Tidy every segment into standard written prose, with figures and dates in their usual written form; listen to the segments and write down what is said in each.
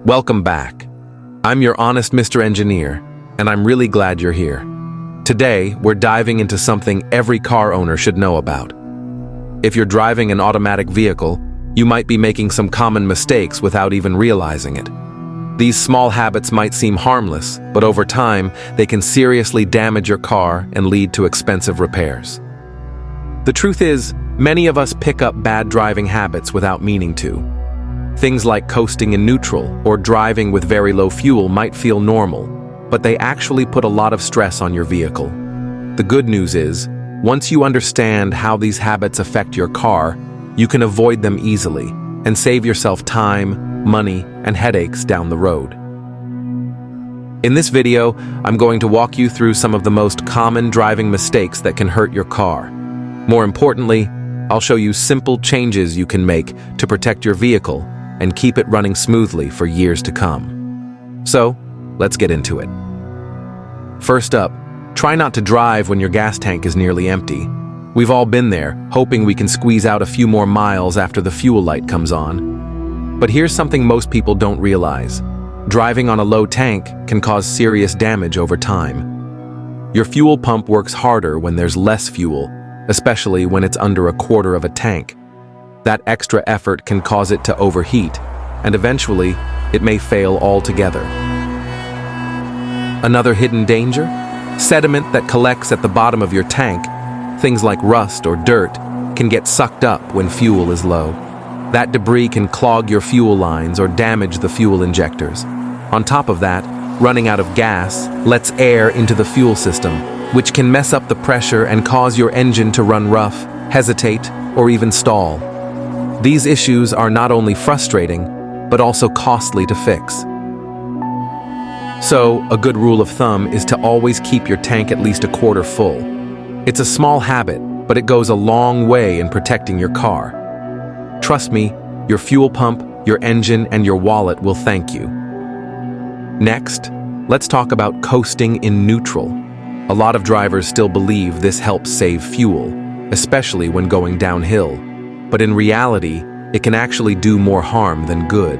Welcome back. I'm your honest Mr. Engineer, and I'm really glad you're here. Today, we're diving into something every car owner should know about. If you're driving an automatic vehicle, you might be making some common mistakes without even realizing it. These small habits might seem harmless, but over time, they can seriously damage your car and lead to expensive repairs. The truth is, many of us pick up bad driving habits without meaning to. Things like coasting in neutral or driving with very low fuel might feel normal, but they actually put a lot of stress on your vehicle. The good news is, once you understand how these habits affect your car, you can avoid them easily and save yourself time, money, and headaches down the road. In this video, I'm going to walk you through some of the most common driving mistakes that can hurt your car. More importantly, I'll show you simple changes you can make to protect your vehicle and keep it running smoothly for years to come. So, let's get into it. First up, try not to drive when your gas tank is nearly empty. We've all been there, hoping we can squeeze out a few more miles after the fuel light comes on. But here's something most people don't realize. Driving on a low tank can cause serious damage over time. Your fuel pump works harder when there's less fuel, especially when it's under a quarter of a tank. That extra effort can cause it to overheat, and eventually, it may fail altogether. Another hidden danger? Sediment that collects at the bottom of your tank, things like rust or dirt, can get sucked up when fuel is low. That debris can clog your fuel lines or damage the fuel injectors. On top of that, running out of gas lets air into the fuel system, which can mess up the pressure and cause your engine to run rough, hesitate, or even stall. These issues are not only frustrating, but also costly to fix. So, a good rule of thumb is to always keep your tank at least a quarter full. It's a small habit, but it goes a long way in protecting your car. Trust me, your fuel pump, your engine, and your wallet will thank you. Next, let's talk about coasting in neutral. A lot of drivers still believe this helps save fuel, especially when going downhill. But in reality, it can actually do more harm than good.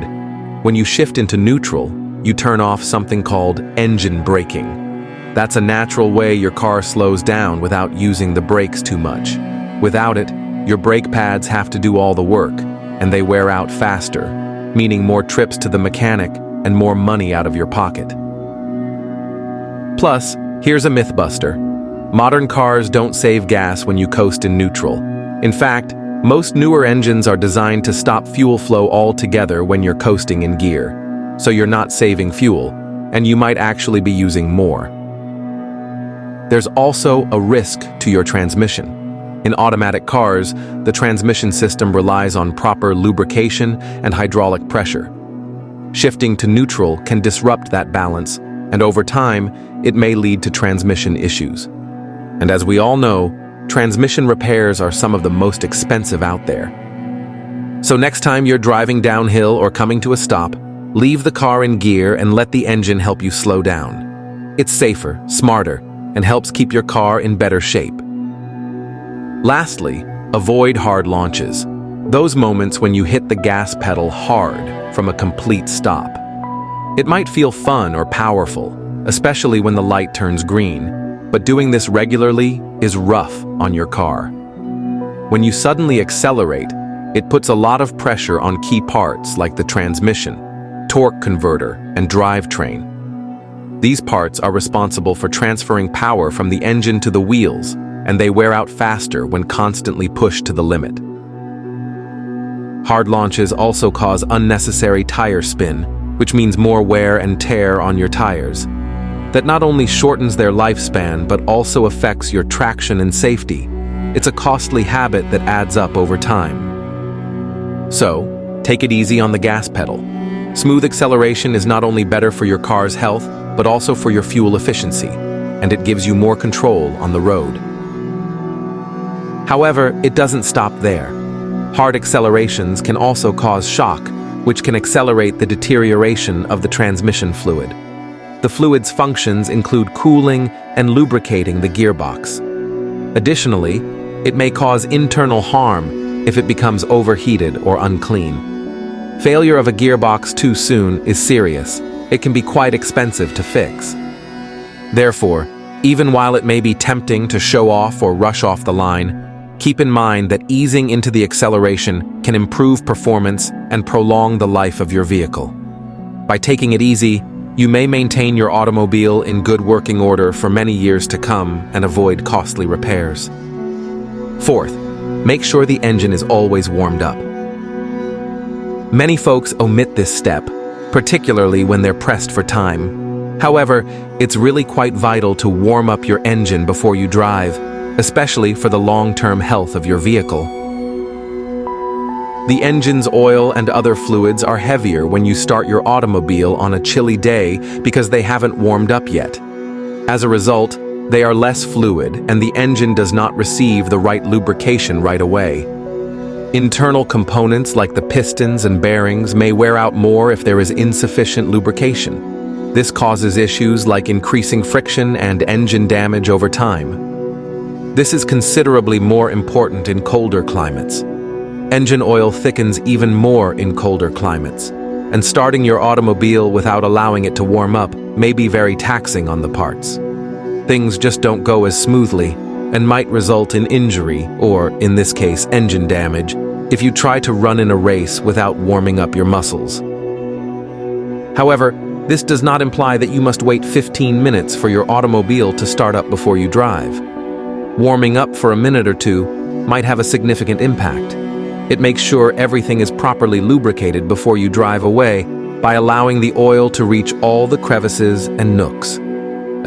When you shift into neutral, you turn off something called engine braking. That's a natural way your car slows down without using the brakes too much. Without it, your brake pads have to do all the work, and they wear out faster, meaning more trips to the mechanic and more money out of your pocket. Plus, here's a myth buster. Modern cars don't save gas when you coast in neutral. In fact, most newer engines are designed to stop fuel flow altogether when you're coasting in gear, so you're not saving fuel, and you might actually be using more. There's also a risk to your transmission. In automatic cars, the transmission system relies on proper lubrication and hydraulic pressure. Shifting to neutral can disrupt that balance, and over time, it may lead to transmission issues. And as we all know, transmission repairs are some of the most expensive out there. So next time you're driving downhill or coming to a stop, leave the car in gear and let the engine help you slow down. It's safer, smarter, and helps keep your car in better shape. Lastly, avoid hard launches. Those moments when you hit the gas pedal hard from a complete stop. It might feel fun or powerful, especially when the light turns green, but doing this regularly is rough on your car. When you suddenly accelerate, it puts a lot of pressure on key parts like the transmission, torque converter, and drivetrain. These parts are responsible for transferring power from the engine to the wheels, and they wear out faster when constantly pushed to the limit. Hard launches also cause unnecessary tire spin, which means more wear and tear on your tires. That not only shortens their lifespan, but also affects your traction and safety. It's a costly habit that adds up over time. So, take it easy on the gas pedal. Smooth acceleration is not only better for your car's health, but also for your fuel efficiency, and it gives you more control on the road. However, it doesn't stop there. Hard accelerations can also cause shock, which can accelerate the deterioration of the transmission fluid. The fluid's functions include cooling and lubricating the gearbox. Additionally, it may cause internal harm if it becomes overheated or unclean. Failure of a gearbox too soon is serious. It can be quite expensive to fix. Therefore, even while it may be tempting to show off or rush off the line, keep in mind that easing into the acceleration can improve performance and prolong the life of your vehicle. By taking it easy, you may maintain your automobile in good working order for many years to come and avoid costly repairs. Fourth, make sure the engine is always warmed up. Many folks omit this step, particularly when they're pressed for time. However, it's really quite vital to warm up your engine before you drive, especially for the long-term health of your vehicle. The engine's oil and other fluids are heavier when you start your automobile on a chilly day because they haven't warmed up yet. As a result, they are less fluid and the engine does not receive the right lubrication right away. Internal components like the pistons and bearings may wear out more if there is insufficient lubrication. This causes issues like increasing friction and engine damage over time. This is considerably more important in colder climates. Engine oil thickens even more in colder climates, and starting your automobile without allowing it to warm up may be very taxing on the parts. Things just don't go as smoothly and might result in injury, or in this case, engine damage, if you try to run in a race without warming up your muscles. However, this does not imply that you must wait 15 minutes for your automobile to start up before you drive. Warming up for a minute or two might have a significant impact. It makes sure everything is properly lubricated before you drive away by allowing the oil to reach all the crevices and nooks.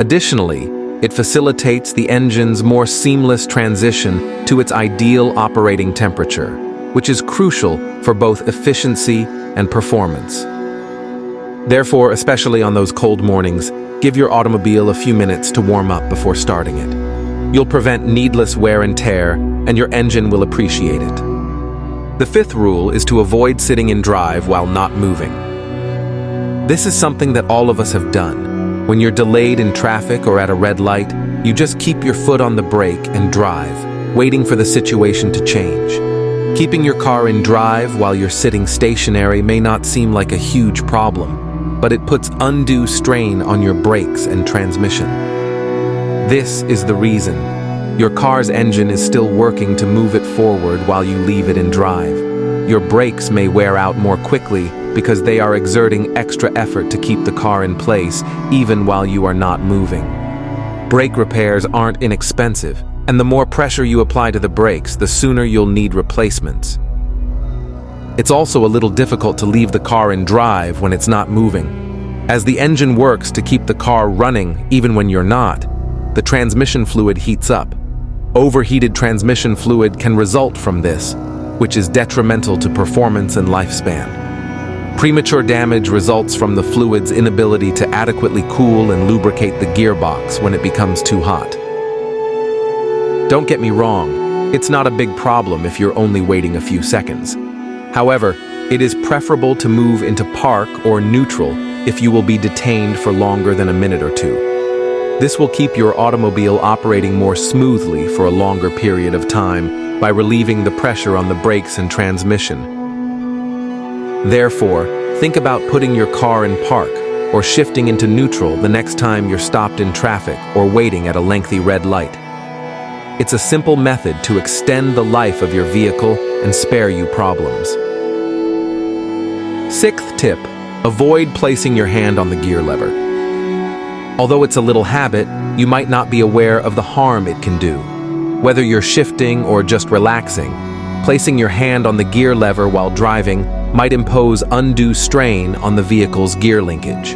Additionally, it facilitates the engine's more seamless transition to its ideal operating temperature, which is crucial for both efficiency and performance. Therefore, especially on those cold mornings, give your automobile a few minutes to warm up before starting it. You'll prevent needless wear and tear, and your engine will appreciate it. The fifth rule is to avoid sitting in drive while not moving. This is something that all of us have done. When you're delayed in traffic or at a red light, you just keep your foot on the brake and drive, waiting for the situation to change. Keeping your car in drive while you're sitting stationary may not seem like a huge problem, but it puts undue strain on your brakes and transmission. This is the reason. Your car's engine is still working to move it forward while you leave it in drive. Your brakes may wear out more quickly because they are exerting extra effort to keep the car in place even while you are not moving. Brake repairs aren't inexpensive, and the more pressure you apply to the brakes, the sooner you'll need replacements. It's also a little difficult to leave the car in drive when it's not moving. As the engine works to keep the car running even when you're not, the transmission fluid heats up. Overheated transmission fluid can result from this, which is detrimental to performance and lifespan. Premature damage results from the fluid's inability to adequately cool and lubricate the gearbox when it becomes too hot. Don't get me wrong, it's not a big problem if you're only waiting a few seconds. However, it is preferable to move into park or neutral if you will be detained for longer than a minute or two. This will keep your automobile operating more smoothly for a longer period of time by relieving the pressure on the brakes and transmission. Therefore, think about putting your car in park or shifting into neutral the next time you're stopped in traffic or waiting at a lengthy red light. It's a simple method to extend the life of your vehicle and spare you problems. Sixth tip, avoid placing your hand on the gear lever. Although it's a little habit, you might not be aware of the harm it can do. Whether you're shifting or just relaxing, placing your hand on the gear lever while driving might impose undue strain on the vehicle's gear linkage.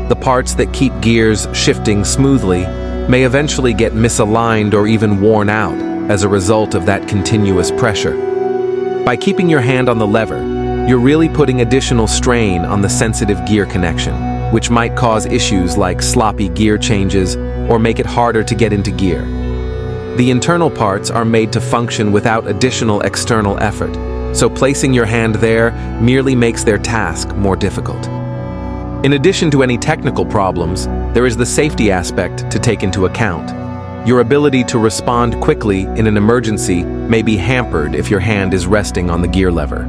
The parts that keep gears shifting smoothly may eventually get misaligned or even worn out as a result of that continuous pressure. By keeping your hand on the lever, you're really putting additional strain on the sensitive gear connection, which might cause issues like sloppy gear changes or make it harder to get into gear. The internal parts are made to function without additional external effort, so placing your hand there merely makes their task more difficult. In addition to any technical problems, there is the safety aspect to take into account. Your ability to respond quickly in an emergency may be hampered if your hand is resting on the gear lever.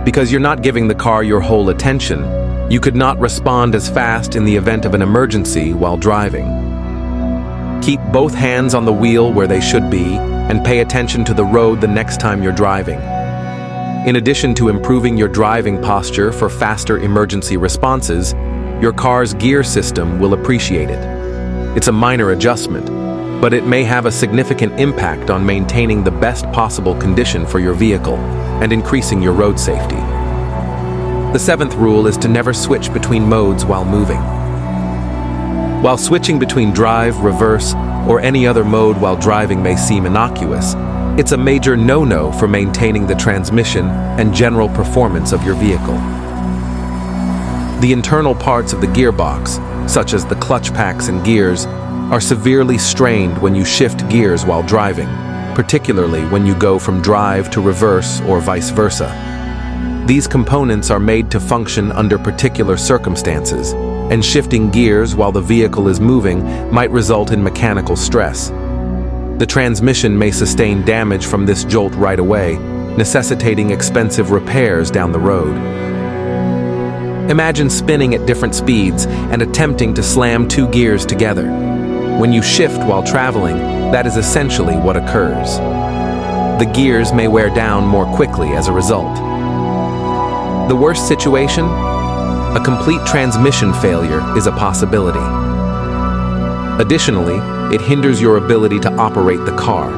Because you're not giving the car your whole attention, you could not respond as fast in the event of an emergency while driving. Keep both hands on the wheel where they should be and pay attention to the road the next time you're driving. In addition to improving your driving posture for faster emergency responses, your car's gear system will appreciate it. It's a minor adjustment, but it may have a significant impact on maintaining the best possible condition for your vehicle and increasing your road safety. The seventh rule is to never switch between modes while moving. While switching between drive, reverse, or any other mode while driving may seem innocuous, it's a major no-no for maintaining the transmission and general performance of your vehicle. The internal parts of the gearbox, such as the clutch packs and gears, are severely strained when you shift gears while driving, particularly when you go from drive to reverse or vice versa. These components are made to function under particular circumstances, and shifting gears while the vehicle is moving might result in mechanical stress. The transmission may sustain damage from this jolt right away, necessitating expensive repairs down the road. Imagine spinning at different speeds and attempting to slam two gears together. When you shift while traveling, that is essentially what occurs. The gears may wear down more quickly as a result. The worst situation? A complete transmission failure is a possibility. Additionally, it hinders your ability to operate the car.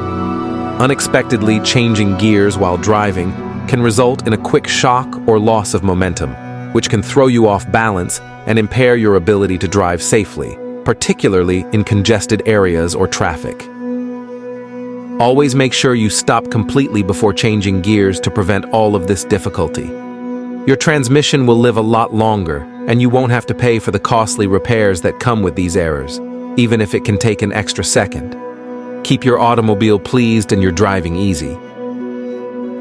Unexpectedly changing gears while driving can result in a quick shock or loss of momentum, which can throw you off balance and impair your ability to drive safely, particularly in congested areas or traffic. Always make sure you stop completely before changing gears to prevent all of this difficulty. Your transmission will live a lot longer, and you won't have to pay for the costly repairs that come with these errors, even if it can take an extra second. Keep your automobile pleased and your driving easy.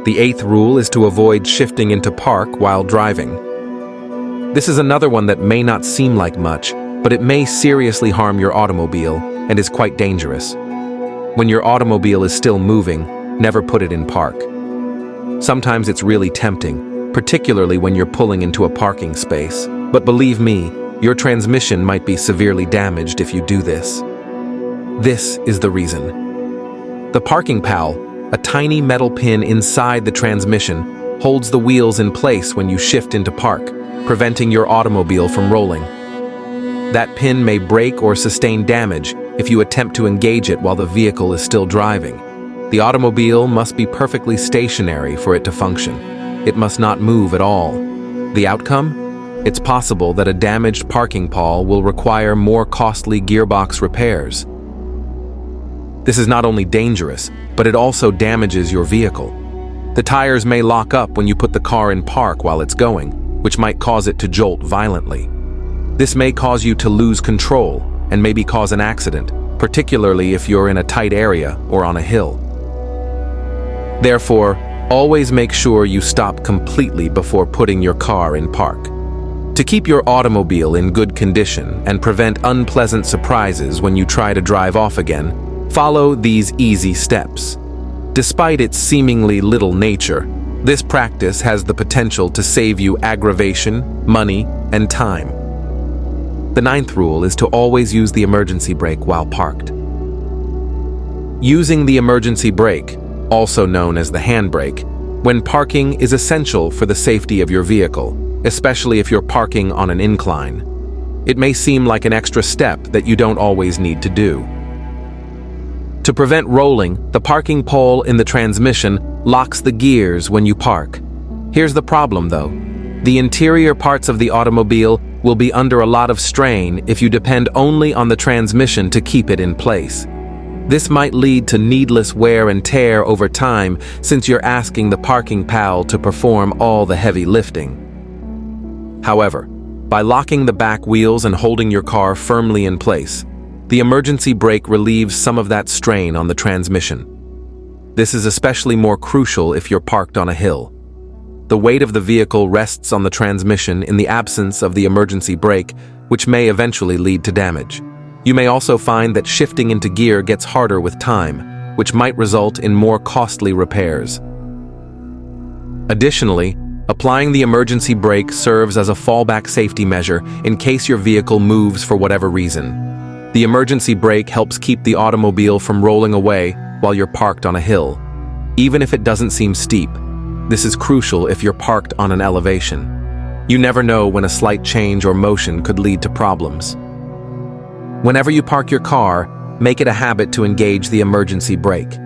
The eighth rule is to avoid shifting into park while driving. This is another one that may not seem like much, but it may seriously harm your automobile and is quite dangerous. When your automobile is still moving, never put it in park. Sometimes it's really tempting, particularly when you're pulling into a parking space. But believe me, your transmission might be severely damaged if you do this. This is the reason. The parking pal, a tiny metal pin inside the transmission, holds the wheels in place when you shift into park, preventing your automobile from rolling. That pin may break or sustain damage if you attempt to engage it while the vehicle is still driving. The automobile must be perfectly stationary for it to function. It must not move at all. The outcome? It's possible that a damaged parking pall will require more costly gearbox repairs. This is not only dangerous, but it also damages your vehicle. The tires may lock up when you put the car in park while it's going, which might cause it to jolt violently. This may cause you to lose control and maybe cause an accident, particularly if you're in a tight area or on a hill. Therefore, always make sure you stop completely before putting your car in park. To keep your automobile in good condition and prevent unpleasant surprises when you try to drive off again, follow these easy steps. Despite its seemingly little nature, this practice has the potential to save you aggravation, money, and time. The ninth rule is to always use the emergency brake while parked. Using the emergency brake, also known as the handbrake, when parking is essential for the safety of your vehicle, especially if you're parking on an incline. It may seem like an extra step that you don't always need to do. To prevent rolling, the parking pole in the transmission locks the gears when you park. Here's the problem though. The interior parts of the automobile will be under a lot of strain if you depend only on the transmission to keep it in place. This might lead to needless wear and tear over time since you're asking the parking pal to perform all the heavy lifting. However, by locking the back wheels and holding your car firmly in place, the emergency brake relieves some of that strain on the transmission. This is especially more crucial if you're parked on a hill. The weight of the vehicle rests on the transmission in the absence of the emergency brake, which may eventually lead to damage. You may also find that shifting into gear gets harder with time, which might result in more costly repairs. Additionally, Applying the emergency brake serves as a fallback safety measure in case your vehicle moves for whatever reason. The emergency brake helps keep the automobile from rolling away while you're parked on a hill, even if it doesn't seem steep. This is crucial if you're parked on an elevation. You never know when a slight change or motion could lead to problems. Whenever you park your car, make it a habit to engage the emergency brake.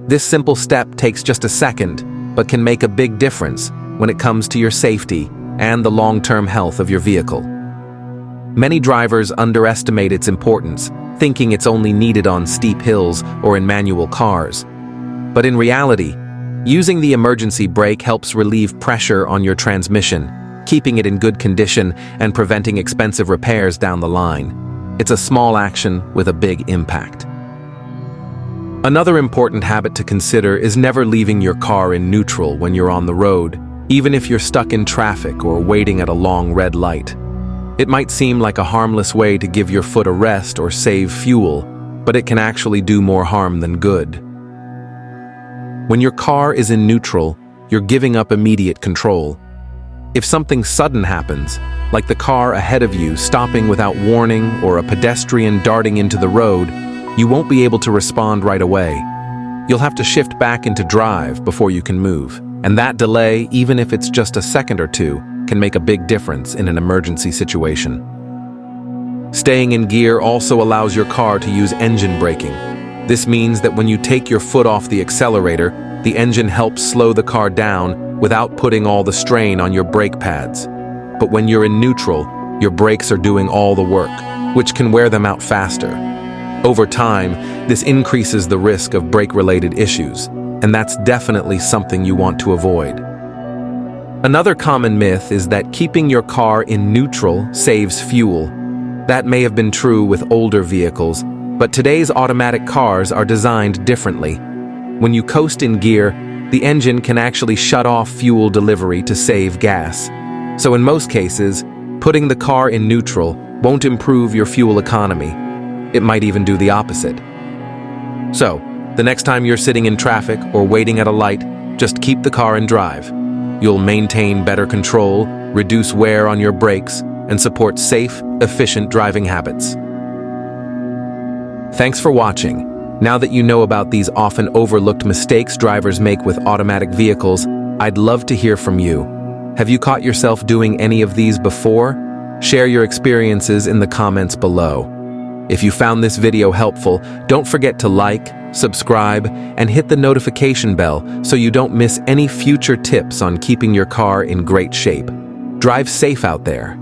This simple step takes just a second, but can make a big difference when it comes to your safety and the long-term health of your vehicle. Many drivers underestimate its importance, thinking it's only needed on steep hills or in manual cars. But in reality, using the emergency brake helps relieve pressure on your transmission, keeping it in good condition and preventing expensive repairs down the line. It's a small action with a big impact. Another important habit to consider is never leaving your car in neutral when you're on the road, even if you're stuck in traffic or waiting at a long red light. It might seem like a harmless way to give your foot a rest or save fuel, but it can actually do more harm than good. When your car is in neutral, you're giving up immediate control. If something sudden happens, like the car ahead of you stopping without warning or a pedestrian darting into the road, you won't be able to respond right away. You'll have to shift back into drive before you can move. And that delay, even if it's just a second or two, can make a big difference in an emergency situation. Staying in gear also allows your car to use engine braking. This means that when you take your foot off the accelerator, the engine helps slow the car down without putting all the strain on your brake pads. But when you're in neutral, your brakes are doing all the work, which can wear them out faster. Over time, this increases the risk of brake-related issues, and that's definitely something you want to avoid. Another common myth is that keeping your car in neutral saves fuel. That may have been true with older vehicles, but today's automatic cars are designed differently. When you coast in gear, the engine can actually shut off fuel delivery to save gas. So in most cases, putting the car in neutral won't improve your fuel economy. It might even do the opposite. So, the next time you're sitting in traffic or waiting at a light, just keep the car in drive. You'll maintain better control, reduce wear on your brakes, and support safe, efficient driving habits. Thanks for watching. Now that you know about these often overlooked mistakes drivers make with automatic vehicles, I'd love to hear from you. Have you caught yourself doing any of these before? Share your experiences in the comments below. If you found this video helpful, don't forget to like, subscribe, and hit the notification bell so you don't miss any future tips on keeping your car in great shape. Drive safe out there.